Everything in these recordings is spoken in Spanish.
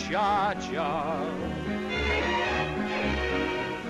muchacha.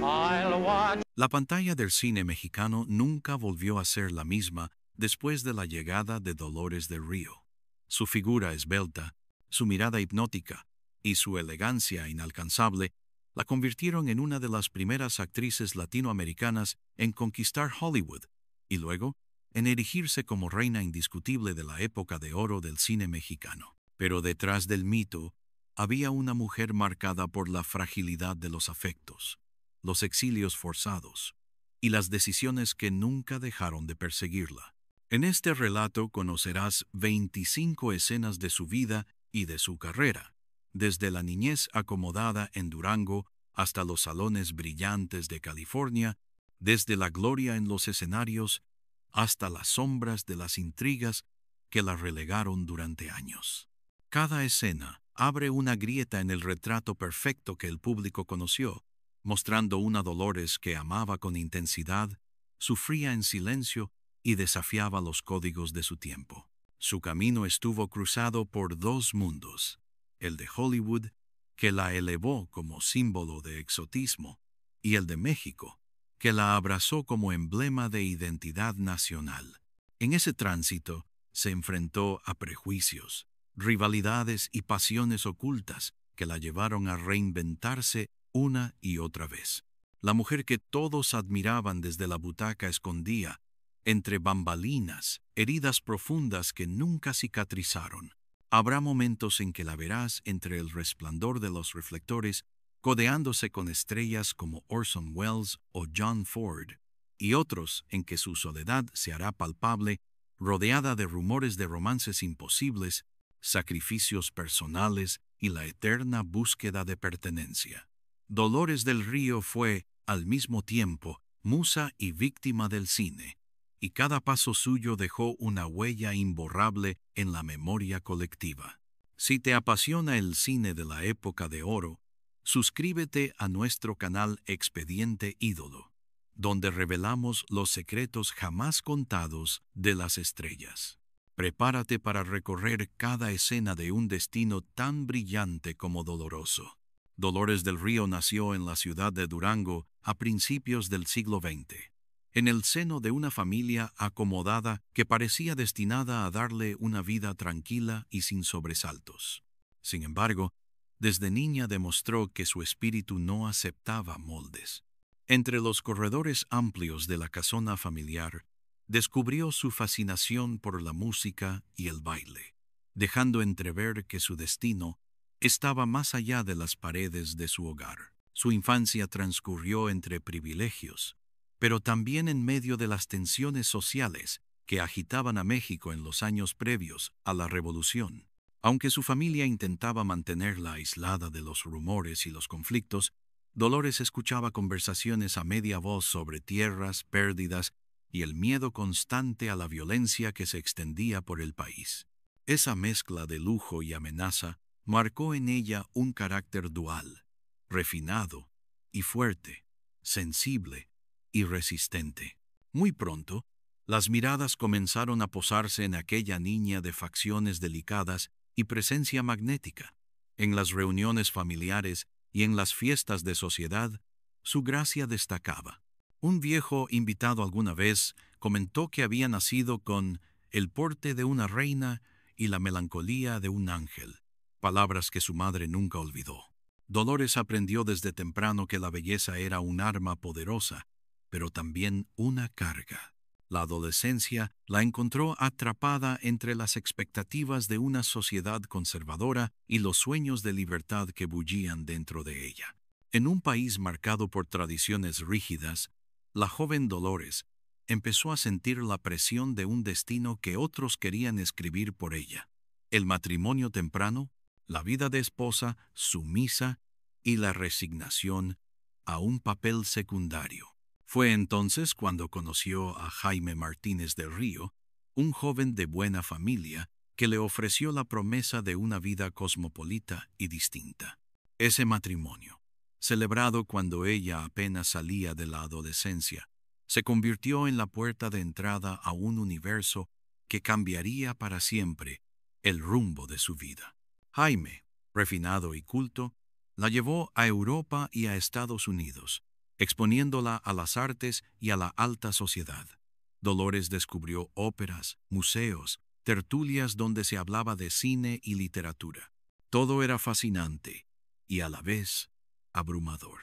I'll watch. La pantalla del cine mexicano nunca volvió a ser la misma después de la llegada de Dolores del Río. Su figura esbelta, su mirada hipnótica y su elegancia inalcanzable la convirtieron en una de las primeras actrices latinoamericanas en conquistar Hollywood y luego en erigirse como reina indiscutible de la época de oro del cine mexicano. Pero detrás del mito había una mujer marcada por la fragilidad de los afectos, los exilios forzados y las decisiones que nunca dejaron de perseguirla. En este relato conocerás 25 escenas de su vida y de su carrera, desde la niñez acomodada en Durango hasta los salones brillantes de California, desde la gloria en los escenarios hasta las sombras de las intrigas que la relegaron durante años. Cada escena abre una grieta en el retrato perfecto que el público conoció, mostrando una Dolores que amaba con intensidad, sufría en silencio y desafiaba los códigos de su tiempo. Su camino estuvo cruzado por dos mundos, el de Hollywood, que la elevó como símbolo de exotismo, y el de México, que la abrazó como emblema de identidad nacional. En ese tránsito se enfrentó a prejuicios, rivalidades y pasiones ocultas que la llevaron a reinventarse una y otra vez. La mujer que todos admiraban desde la butaca escondía, entre bambalinas, heridas profundas que nunca cicatrizaron. Habrá momentos en que la verás entre el resplandor de los reflectores, codeándose con estrellas como Orson Welles o John Ford, y otros en que su soledad se hará palpable, rodeada de rumores de romances imposibles, sacrificios personales y la eterna búsqueda de pertenencia. Dolores del Río fue, al mismo tiempo, musa y víctima del cine, y cada paso suyo dejó una huella imborrable en la memoria colectiva. Si te apasiona el cine de la época de oro, suscríbete a nuestro canal Expediente Ídolo, donde revelamos los secretos jamás contados de las estrellas. Prepárate para recorrer cada escena de un destino tan brillante como doloroso. Dolores del Río nació en la ciudad de Durango a principios del siglo XX, en el seno de una familia acomodada que parecía destinada a darle una vida tranquila y sin sobresaltos. Sin embargo, desde niña demostró que su espíritu no aceptaba moldes. Entre los corredores amplios de la casona familiar, descubrió su fascinación por la música y el baile, dejando entrever que su destino estaba más allá de las paredes de su hogar. Su infancia transcurrió entre privilegios, pero también en medio de las tensiones sociales que agitaban a México en los años previos a la Revolución. Aunque su familia intentaba mantenerla aislada de los rumores y los conflictos, Dolores escuchaba conversaciones a media voz sobre tierras, pérdidas y el miedo constante a la violencia que se extendía por el país. Esa mezcla de lujo y amenaza marcó en ella un carácter dual, refinado y fuerte, sensible y resistente. Muy pronto, las miradas comenzaron a posarse en aquella niña de facciones delicadas y presencia magnética. En las reuniones familiares y en las fiestas de sociedad, su gracia destacaba. Un viejo invitado alguna vez comentó que había nacido con el porte de una reina y la melancolía de un ángel, palabras que su madre nunca olvidó. Dolores aprendió desde temprano que la belleza era un arma poderosa, pero también una carga. La adolescencia la encontró atrapada entre las expectativas de una sociedad conservadora y los sueños de libertad que bullían dentro de ella. En un país marcado por tradiciones rígidas, la joven Dolores empezó a sentir la presión de un destino que otros querían escribir por ella. El matrimonio temprano, la vida de esposa sumisa y la resignación a un papel secundario. Fue entonces cuando conoció a Jaime Martínez del Río, un joven de buena familia que le ofreció la promesa de una vida cosmopolita y distinta. Ese matrimonio, celebrado cuando ella apenas salía de la adolescencia, se convirtió en la puerta de entrada a un universo que cambiaría para siempre el rumbo de su vida. Jaime, refinado y culto, la llevó a Europa y a Estados Unidos, exponiéndola a las artes y a la alta sociedad. Dolores descubrió óperas, museos, tertulias donde se hablaba de cine y literatura. Todo era fascinante y a la vez abrumador.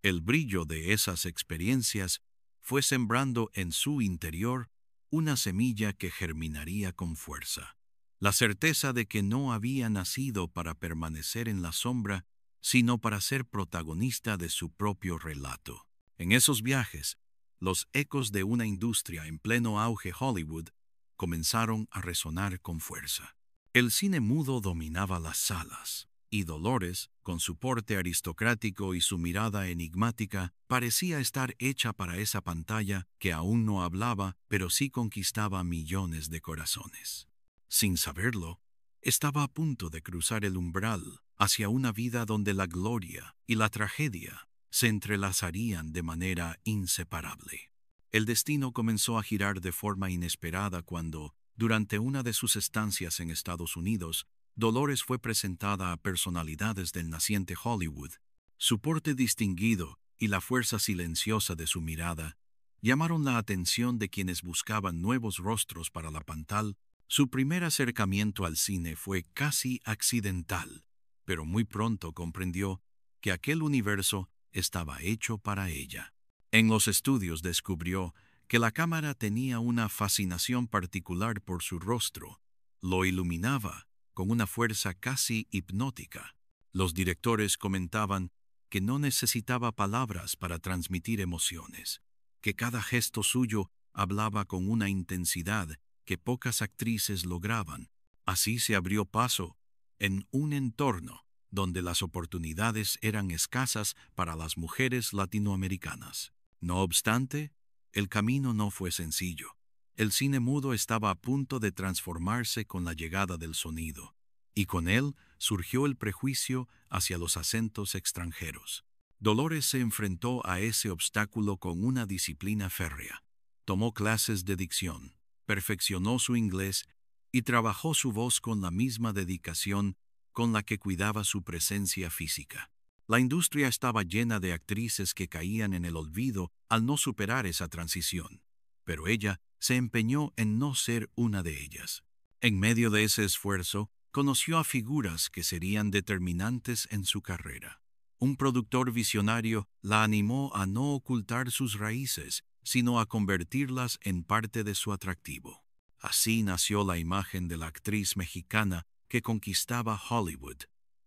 El brillo de esas experiencias fue sembrando en su interior una semilla que germinaría con fuerza. La certeza de que no había nacido para permanecer en la sombra, sino para ser protagonista de su propio relato. En esos viajes, los ecos de una industria en pleno auge Hollywood comenzaron a resonar con fuerza. El cine mudo dominaba las salas, y Dolores, con su porte aristocrático y su mirada enigmática, parecía estar hecha para esa pantalla que aún no hablaba, pero sí conquistaba millones de corazones. Sin saberlo, estaba a punto de cruzar el umbral hacia una vida donde la gloria y la tragedia se entrelazarían de manera inseparable. El destino comenzó a girar de forma inesperada cuando, durante una de sus estancias en Estados Unidos, Dolores fue presentada a personalidades del naciente Hollywood. Su porte distinguido y la fuerza silenciosa de su mirada llamaron la atención de quienes buscaban nuevos rostros para la pantalla. Su primer acercamiento al cine fue casi accidental, pero muy pronto comprendió que aquel universo estaba hecho para ella. En los estudios descubrió que la cámara tenía una fascinación particular por su rostro. Lo iluminaba con una fuerza casi hipnótica. Los directores comentaban que no necesitaba palabras para transmitir emociones, que cada gesto suyo hablaba con una intensidad que pocas actrices lograban. Así se abrió paso en un entorno donde las oportunidades eran escasas para las mujeres latinoamericanas. No obstante, el camino no fue sencillo. El cine mudo estaba a punto de transformarse con la llegada del sonido, y con él surgió el prejuicio hacia los acentos extranjeros. Dolores se enfrentó a ese obstáculo con una disciplina férrea. Tomó clases de dicción, perfeccionó su inglés y trabajó su voz con la misma dedicación con la que cuidaba su presencia física. La industria estaba llena de actrices que caían en el olvido al no superar esa transición, pero ella se empeñó en no ser una de ellas. En medio de ese esfuerzo, conoció a figuras que serían determinantes en su carrera. Un productor visionario la animó a no ocultar sus raíces, sino a convertirlas en parte de su atractivo. Así nació la imagen de la actriz mexicana que conquistaba Hollywood,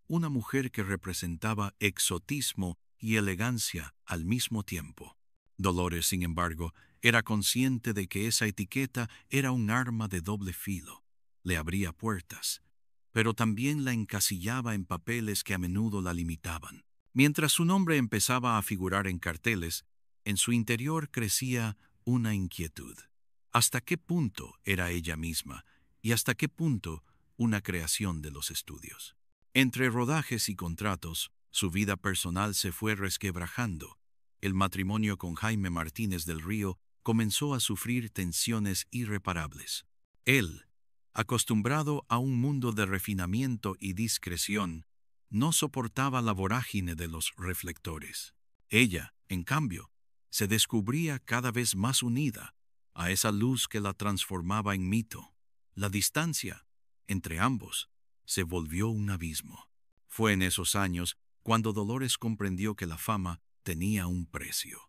una mujer que representaba exotismo y elegancia al mismo tiempo. Dolores, sin embargo, era consciente de que esa etiqueta era un arma de doble filo. Le abría puertas, pero también la encasillaba en papeles que a menudo la limitaban. Mientras su nombre empezaba a figurar en carteles, en su interior crecía una inquietud. ¿Hasta qué punto era ella misma y hasta qué punto una creación de los estudios? Entre rodajes y contratos, su vida personal se fue resquebrajando. El matrimonio con Jaime Martínez del Río comenzó a sufrir tensiones irreparables. Él, acostumbrado a un mundo de refinamiento y discreción, no soportaba la vorágine de los reflectores. Ella, en cambio, se descubría cada vez más unida a esa luz que la transformaba en mito. La distancia entre ambos se volvió un abismo. Fue en esos años cuando Dolores comprendió que la fama tenía un precio.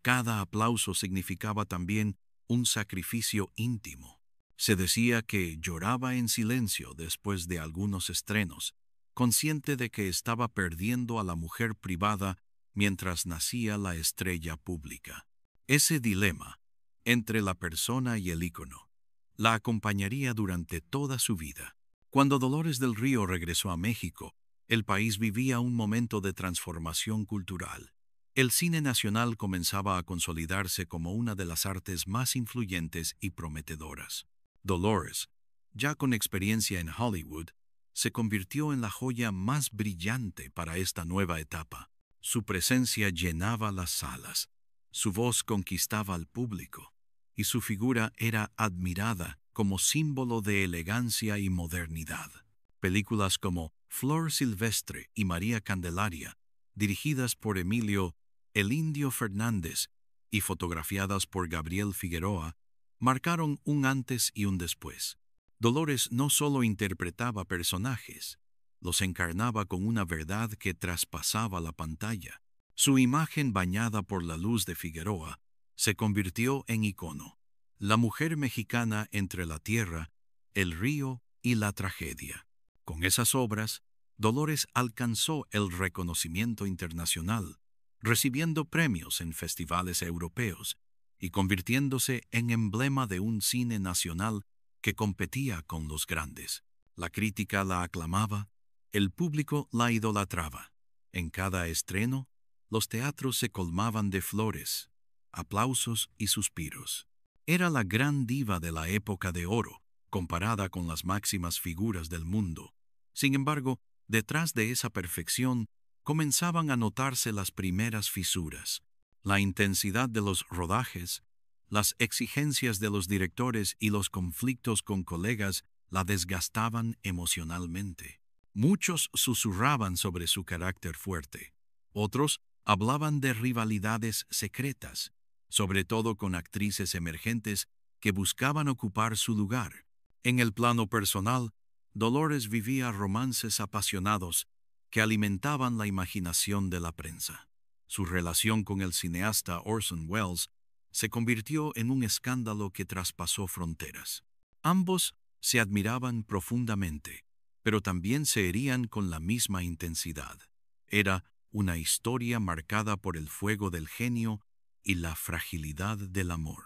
Cada aplauso significaba también un sacrificio íntimo. Se decía que lloraba en silencio después de algunos estrenos, consciente de que estaba perdiendo a la mujer privada mientras nacía la estrella pública. Ese dilema entre la persona y el ícono la acompañaría durante toda su vida. Cuando Dolores del Río regresó a México, el país vivía un momento de transformación cultural. El cine nacional comenzaba a consolidarse como una de las artes más influyentes y prometedoras. Dolores, ya con experiencia en Hollywood, se convirtió en la joya más brillante para esta nueva etapa. Su presencia llenaba las salas, su voz conquistaba al público, y su figura era admirada como símbolo de elegancia y modernidad. Películas como Flor Silvestre y María Candelaria, dirigidas por Emilio El Indio Fernández y fotografiadas por Gabriel Figueroa, marcaron un antes y un después. Dolores no solo interpretaba personajes, los encarnaba con una verdad que traspasaba la pantalla. Su imagen, bañada por la luz de Figueroa, se convirtió en icono. La mujer mexicana entre la tierra, el río y la tragedia. Con esas obras, Dolores alcanzó el reconocimiento internacional, recibiendo premios en festivales europeos y convirtiéndose en emblema de un cine nacional que competía con los grandes. La crítica la aclamaba, el público la idolatraba. En cada estreno, los teatros se colmaban de flores, aplausos y suspiros. Era la gran diva de la época de oro, comparada con las máximas figuras del mundo. Sin embargo, detrás de esa perfección comenzaban a notarse las primeras fisuras. La intensidad de los rodajes, las exigencias de los directores y los conflictos con colegas la desgastaban emocionalmente. Muchos susurraban sobre su carácter fuerte. Otros hablaban de rivalidades secretas, sobre todo con actrices emergentes que buscaban ocupar su lugar. En el plano personal, Dolores vivía romances apasionados que alimentaban la imaginación de la prensa. Su relación con el cineasta Orson Welles se convirtió en un escándalo que traspasó fronteras. Ambos se admiraban profundamente, pero también se herían con la misma intensidad. Era una historia marcada por el fuego del genio y la fragilidad del amor.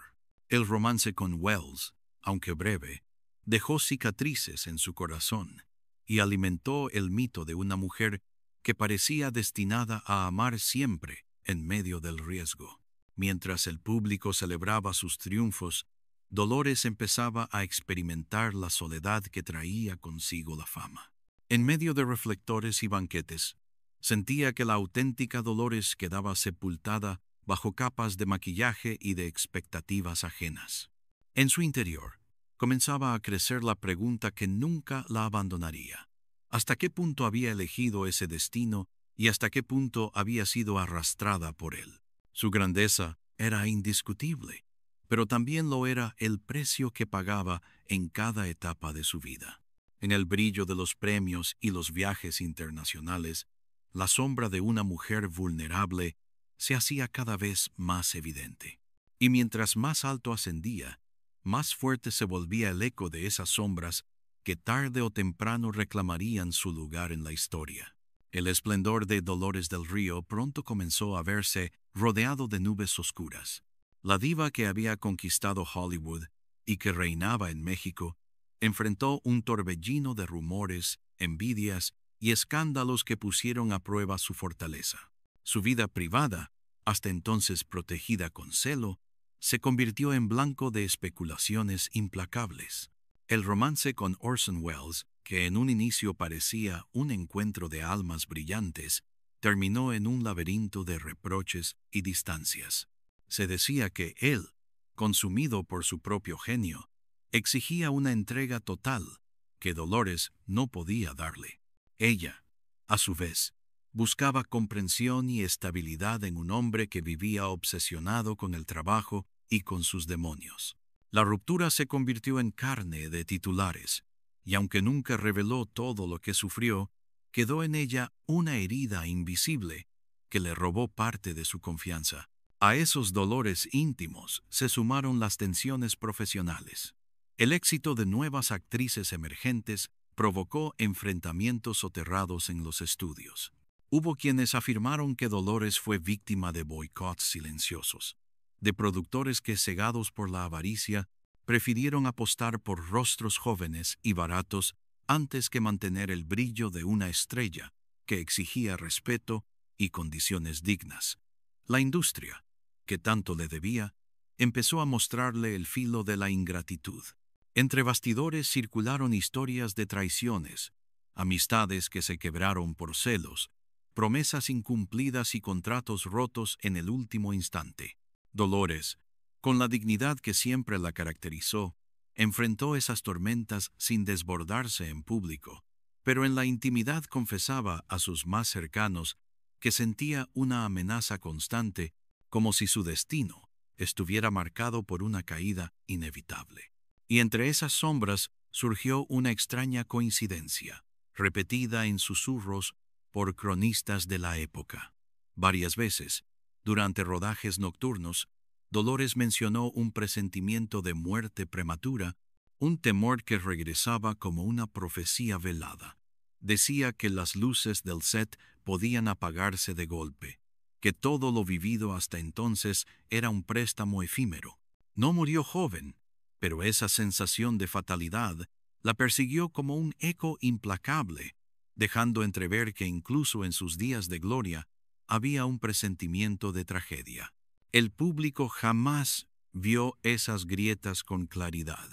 El romance con Welles, aunque breve, dejó cicatrices en su corazón y alimentó el mito de una mujer que parecía destinada a amar siempre en medio del riesgo. Mientras el público celebraba sus triunfos, Dolores empezaba a experimentar la soledad que traía consigo la fama. En medio de reflectores y banquetes, sentía que la auténtica Dolores quedaba sepultada bajo capas de maquillaje y de expectativas ajenas. En su interior, comenzaba a crecer la pregunta que nunca la abandonaría. ¿Hasta qué punto había elegido ese destino y hasta qué punto había sido arrastrada por él? Su grandeza era indiscutible, pero también lo era el precio que pagaba en cada etapa de su vida. En el brillo de los premios y los viajes internacionales, la sombra de una mujer vulnerable se hacía cada vez más evidente. Y mientras más alto ascendía, más fuerte se volvía el eco de esas sombras que tarde o temprano reclamarían su lugar en la historia. El esplendor de Dolores del Río pronto comenzó a verse rodeado de nubes oscuras. La diva que había conquistado Hollywood y que reinaba en México enfrentó un torbellino de rumores, envidias y escándalos que pusieron a prueba su fortaleza. Su vida privada, hasta entonces protegida con celo, se convirtió en blanco de especulaciones implacables. El romance con Orson Welles, que en un inicio parecía un encuentro de almas brillantes, terminó en un laberinto de reproches y distancias. Se decía que él, consumido por su propio genio, exigía una entrega total que Dolores no podía darle. Ella, a su vez, buscaba comprensión y estabilidad en un hombre que vivía obsesionado con el trabajo y con sus demonios. La ruptura se convirtió en carne de titulares, y aunque nunca reveló todo lo que sufrió, quedó en ella una herida invisible que le robó parte de su confianza. A esos dolores íntimos se sumaron las tensiones profesionales. El éxito de nuevas actrices emergentes provocó enfrentamientos soterrados en los estudios. Hubo quienes afirmaron que Dolores fue víctima de boicots silenciosos, de productores que, cegados por la avaricia, prefirieron apostar por rostros jóvenes y baratos antes que mantener el brillo de una estrella que exigía respeto y condiciones dignas. La industria, que tanto le debía, empezó a mostrarle el filo de la ingratitud. Entre bastidores circularon historias de traiciones, amistades que se quebraron por celos, promesas incumplidas y contratos rotos en el último instante. Dolores, con la dignidad que siempre la caracterizó, enfrentó esas tormentas sin desbordarse en público, pero en la intimidad confesaba a sus más cercanos que sentía una amenaza constante, como si su destino estuviera marcado por una caída inevitable. Y entre esas sombras surgió una extraña coincidencia, repetida en susurros por cronistas de la época. Varias veces, durante rodajes nocturnos, Dolores mencionó un presentimiento de muerte prematura, un temor que regresaba como una profecía velada. Decía que las luces del set podían apagarse de golpe, que todo lo vivido hasta entonces era un préstamo efímero. No murió joven, pero esa sensación de fatalidad la persiguió como un eco implacable, dejando entrever que incluso en sus días de gloria había un presentimiento de tragedia. El público jamás vio esas grietas con claridad.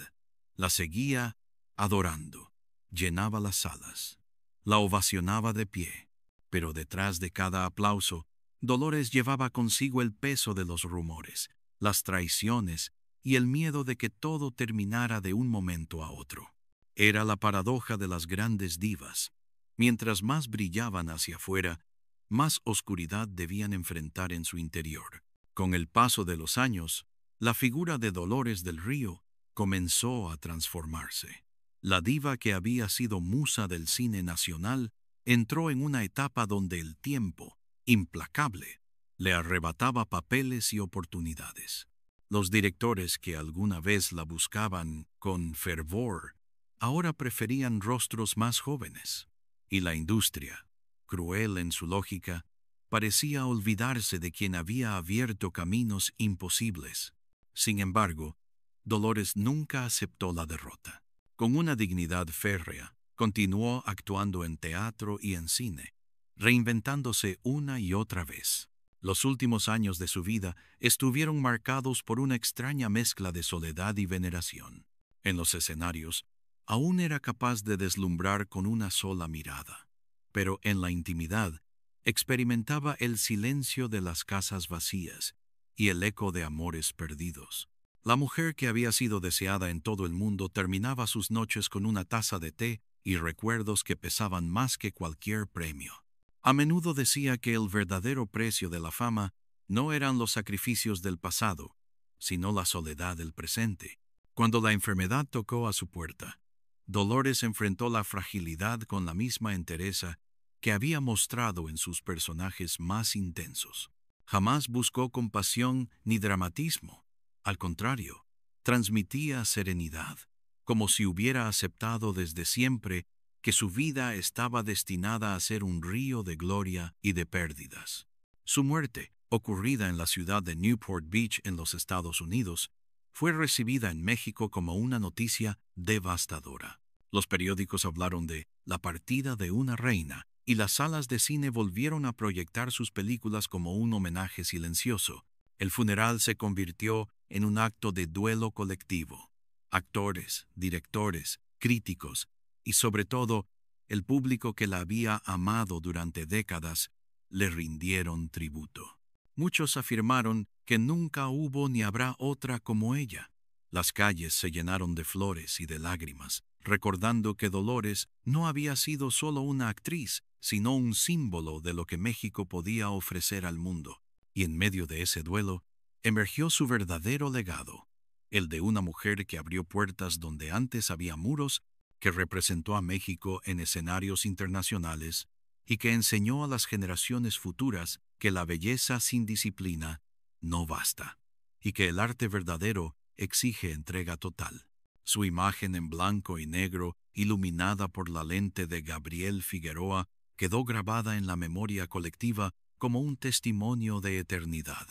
La seguía adorando, llenaba las salas, la ovacionaba de pie, pero detrás de cada aplauso, Dolores llevaba consigo el peso de los rumores, las traiciones y el miedo de que todo terminara de un momento a otro. Era la paradoja de las grandes divas. Mientras más brillaban hacia afuera, más oscuridad debían enfrentar en su interior. Con el paso de los años, la figura de Dolores del Río comenzó a transformarse. La diva que había sido musa del cine nacional entró en una etapa donde el tiempo, implacable, le arrebataba papeles y oportunidades. Los directores que alguna vez la buscaban con fervor, ahora preferían rostros más jóvenes. Y la industria, cruel en su lógica, parecía olvidarse de quien había abierto caminos imposibles. Sin embargo, Dolores nunca aceptó la derrota. Con una dignidad férrea, continuó actuando en teatro y en cine, reinventándose una y otra vez. Los últimos años de su vida estuvieron marcados por una extraña mezcla de soledad y veneración. En los escenarios, aún era capaz de deslumbrar con una sola mirada, pero en la intimidad experimentaba el silencio de las casas vacías y el eco de amores perdidos. La mujer que había sido deseada en todo el mundo terminaba sus noches con una taza de té y recuerdos que pesaban más que cualquier premio. A menudo decía que el verdadero precio de la fama no eran los sacrificios del pasado, sino la soledad del presente. Cuando la enfermedad tocó a su puerta, Dolores enfrentó la fragilidad con la misma entereza que había mostrado en sus personajes más intensos. Jamás buscó compasión ni dramatismo. Al contrario, transmitía serenidad, como si hubiera aceptado desde siempre que su vida estaba destinada a ser un río de gloria y de pérdidas. Su muerte, ocurrida en la ciudad de Newport Beach en los Estados Unidos, fue recibida en México como una noticia devastadora. Los periódicos hablaron de la partida de una reina y las salas de cine volvieron a proyectar sus películas como un homenaje silencioso. El funeral se convirtió en un acto de duelo colectivo. Actores, directores, críticos y sobre todo el público que la había amado durante décadas le rindieron tributo. Muchos afirmaron que nunca hubo ni habrá otra como ella. Las calles se llenaron de flores y de lágrimas, recordando que Dolores no había sido solo una actriz, sino un símbolo de lo que México podía ofrecer al mundo. Y en medio de ese duelo, emergió su verdadero legado, el de una mujer que abrió puertas donde antes había muros, que representó a México en escenarios internacionales y que enseñó a las generaciones futuras que la belleza sin disciplina no basta, y que el arte verdadero exige entrega total. Su imagen en blanco y negro, iluminada por la lente de Gabriel Figueroa, quedó grabada en la memoria colectiva como un testimonio de eternidad.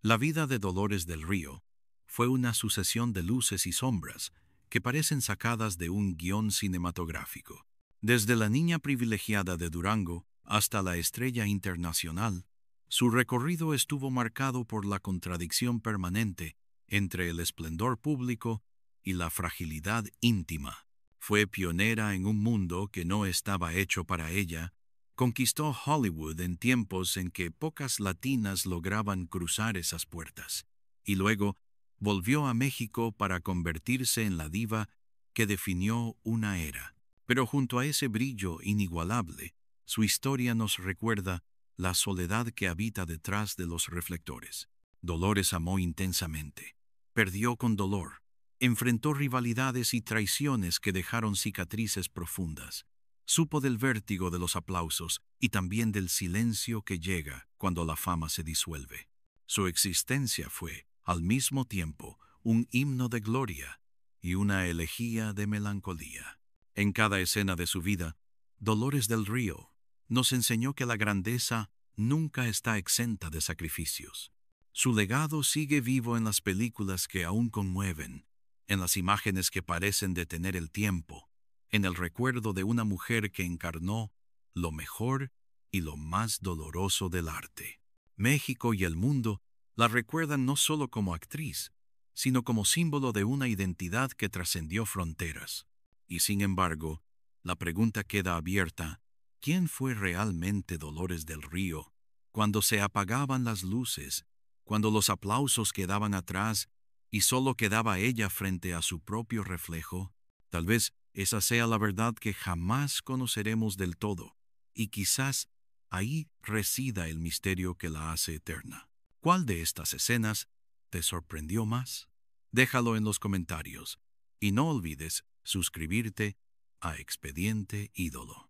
La vida de Dolores del Río fue una sucesión de luces y sombras que parecen sacadas de un guión cinematográfico. Desde la niña privilegiada de Durango hasta la estrella internacional, su recorrido estuvo marcado por la contradicción permanente entre el esplendor público y la fragilidad íntima. Fue pionera en un mundo que no estaba hecho para ella. Conquistó Hollywood en tiempos en que pocas latinas lograban cruzar esas puertas, y luego volvió a México para convertirse en la diva que definió una era. Pero junto a ese brillo inigualable, su historia nos recuerda la soledad que habita detrás de los reflectores. Dolores amó intensamente, perdió con dolor, enfrentó rivalidades y traiciones que dejaron cicatrices profundas. Supo del vértigo de los aplausos y también del silencio que llega cuando la fama se disuelve. Su existencia fue, al mismo tiempo, un himno de gloria y una elegía de melancolía. En cada escena de su vida, Dolores del Río nos enseñó que la grandeza nunca está exenta de sacrificios. Su legado sigue vivo en las películas que aún conmueven, en las imágenes que parecen detener el tiempo, en el recuerdo de una mujer que encarnó lo mejor y lo más doloroso del arte. México y el mundo la recuerdan no solo como actriz, sino como símbolo de una identidad que trascendió fronteras. Y sin embargo, la pregunta queda abierta: ¿quién fue realmente Dolores del Río? Cuando se apagaban las luces, cuando los aplausos quedaban atrás y solo quedaba ella frente a su propio reflejo, tal vez esa sea la verdad que jamás conoceremos del todo, y quizás ahí resida el misterio que la hace eterna. ¿Cuál de estas escenas te sorprendió más? Déjalo en los comentarios y no olvides suscribirte a Expediente Ídolo.